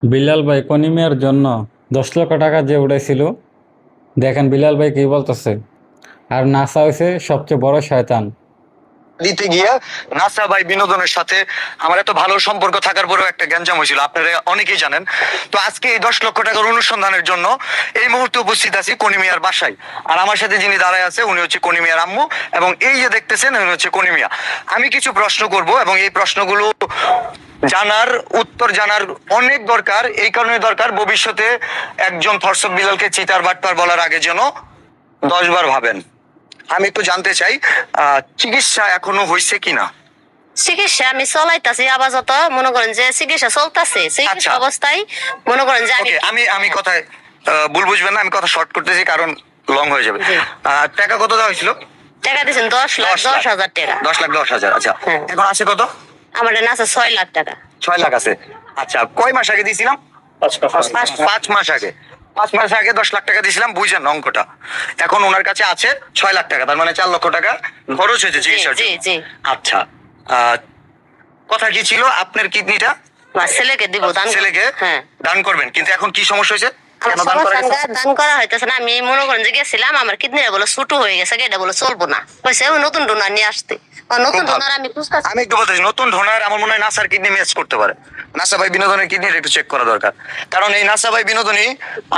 বিলাল ভাই কনিমিয়ার জন্য 10 লক্ষ টাকা যে উঠাইছিল, দেখেন বিলাল ভাই কি বলতেছে। আর নাসা হয়েছে সবচেয়ে বড় শয়তান। দিতে গিয়ে নাসা ভাই বিনোদনের সাথে আমার এত ভালো সম্পর্ক থাকার পরেও একটা গ্যাঞ্জাম হয়েছিল, আপনারা অনেকেই জানেন। তো আজকে এই 10 লক্ষ টাকার অনুসন্ধানের জন্য এই মুহূর্তে উপস্থিত আছি কনিমিয়ার বাসায়। আর আমার সাথে যিনি দাঁড়ায় আছে উনি হচ্ছে কনিমিয়ার আম্মু, এবং এই যে দেখতেছেন উনি হচ্ছে কনিমিয়া। আমি কিছু প্রশ্ন করব এবং এই প্রশ্নগুলো উত্তর জানার অনেক দরকার। এই কারণে দরকার, ভবিষ্যতে একজন ধর্ষক বিলালকে চিতার বাটপার বলার আগে যেন 10 বার ভাবেন। আমি একটু জানতে চাই, চিকিৎসা এখনো হয়েছে কিনা? চিকিৎসা আমি চলাইতাছি আপাতত, মনে করেন যে চিকিৎসা চলতেছে, চিকিৎসা আচ্ছা। অবস্থায় মনে করেন যে ওকে, আমি কথায় ভুল বুঝবেন না, আমি কথা শর্ট করতেছি কারণ লং হয়ে যাবে। জি। টাকা কত দেওয়া হয়েছিল? টাকা দিয়েছেন 10,10,000 টাকা। 10,10,000। আচ্ছা, হ্যাঁ। এখন আছে কত? আমার আছে 6 লাখ টাকা। 6 লাখ আছে। আচ্ছা, কয় মাস আগে দিয়েছিলাম? 5 মাস আগে। 5 মাস আগে 10 লাখ টাকা দিয়েছিলাম, বুঝছেন অঙ্কটা? এখন ওনার কাছে আছে 6 লাখ টাকা, তার মানে 4 লক্ষ টাকা খরচ হয়েছে চিকিৎসার জি জন্য। জি। আচ্ছা, কথা কি ছিল? আপনার কিডনিটা আমার ছেলেকে দিব দান। ছেলেকে হ্যাঁ। দান করবেন, কিন্তু এখন কি সমস্যা হয়েছে? আমার কেন দান করা সমস্যা গেছে? দান করা হইতেছে না। আমি মনে করেন যে গেছিলাম, আমার কিডনিটা বলে ছোট হয়ে গেছে, এটা বলে চলবো না, কইছে নতুন ডোনার নিয়ে আসতে। নতুন খুব ভালো। ডোনার আমি খুঁজতেছি। আমি একটু বলতেছি, নতুন ডোনার আমার মনে হয় নাসার কিডনি ম্যাচ করতে পারে। নাসা ভাই বিনোদনের কিডনিটা একটু চেক করা দরকার, কারণ এই নাসা ভাই বিনোদনী,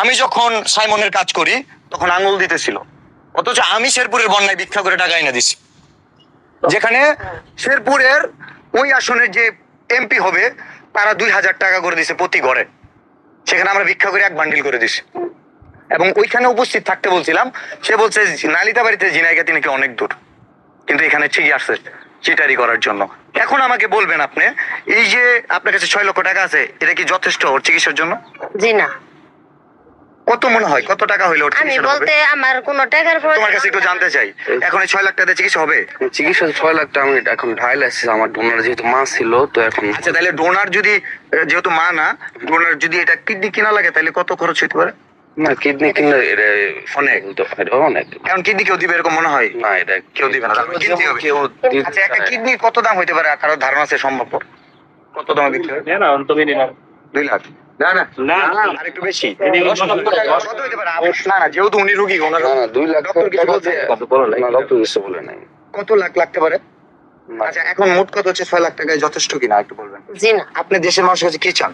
আমি যখন সাইমনের কাজ করি তখন আঙুল দিতেছিল, অথচ আমি শেরপুরের বন্যায় ভিক্ষা করে টাকা এনে দিছি। যেখানে শেরপুরের ওই আসনের যে এমপি হবে তারা 2,000 টাকা করে দিছে প্রতি ঘরে, সেখানে আমরা ভিক্ষা করে 1 বান্ডিল করে দিছি। এবং ওইখানে উপস্থিত থাকতে বলছিলাম, সে বলছে নালিতা বাড়িতে ঝিনাইগাতি নাকি অনেক দূর, কিন্তু এখানে ঠিকই আসছে চিটারি করার জন্য। এখন আমাকে বলবেন আপনি, এই যে আপনার কাছে 6 লক্ষ টাকা আছে, এটা কি যথেষ্ট ওর চিকিৎসার জন্য? জি না। কত মনে হয় কত টাকা হইলে ওর আমি চিকিৎসা হবে? বলতে আমার কোনো টাকার তোমার কাছে একটু জানতে চাই, এখন এই 6 লাখ টাকা দিয়ে চিকিৎসা হবে? চিকিৎসা 6 লাখ টাকা আমি এখন ঢাই লাগছে। আমার ডোনার যেহেতু মা ছিল, তো এখন আচ্ছা, তাহলে ডোনার যদি, যেহেতু মা না, ডোনার যদি এটা কিডনি কিনা লাগে তাহলে কত খরচ হইতে পারে? না, কিডনি কিনলে এটা অনেক। হতে পারে, অনেক। এখন কিডনি কেউ দিবে এরকম মনে হয়? না, এটা কেউ দিবে না, তারপর কিনতে হবে। কেউ দিতে আচ্ছা, একটা চায়। কিডনি কত দাম হইতে পারে কারো ধারণা আছে সম্ভব? কত দামে বিক্রি হয়? 2 লাখ? না না না। আর একটু বেশি। 10 লক্ষ টাকা কত হইতে পারে? না না, যেহেতু উনি রুগী, ওনার না না, 2 লাখ ডক্টর কিছু টাকা বলছে? না, ডক্টর কিছু বলে নাই। কত লাখ লাগতে পারে? না। আচ্ছা, এখন মোট কত হচ্ছে? 6 লাখ টাকায় যথেষ্ট কিনা একটু বলবেন? জি না। আপনি দেশের মানুষের কাছে কি চান?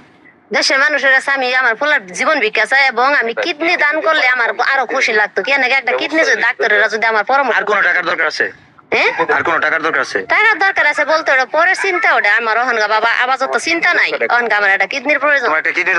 দেশের মানুষের কাছে আমি আমার পোলার জীবন ভিক্ষা চাই, এবং আমি কিডনি দান করলে আমার আরো খুশি লাগতো। কেন কি একটা কিডনি যদি ডাক্তারেরা যদি আমার পরামর্শ। আর কোনো টাকার দরকার আছে? হ্যাঁ, আর কোনো টাকার দরকার আছে? টাকার দরকার আছে বলতে ওটা পরের চিন্তা, ওটা আমার অহনগা বাবা আপাতত চিন্তা নাই। অহনগা আমার একটা কিডনির প্রয়োজন। তোমার একটা কিডনির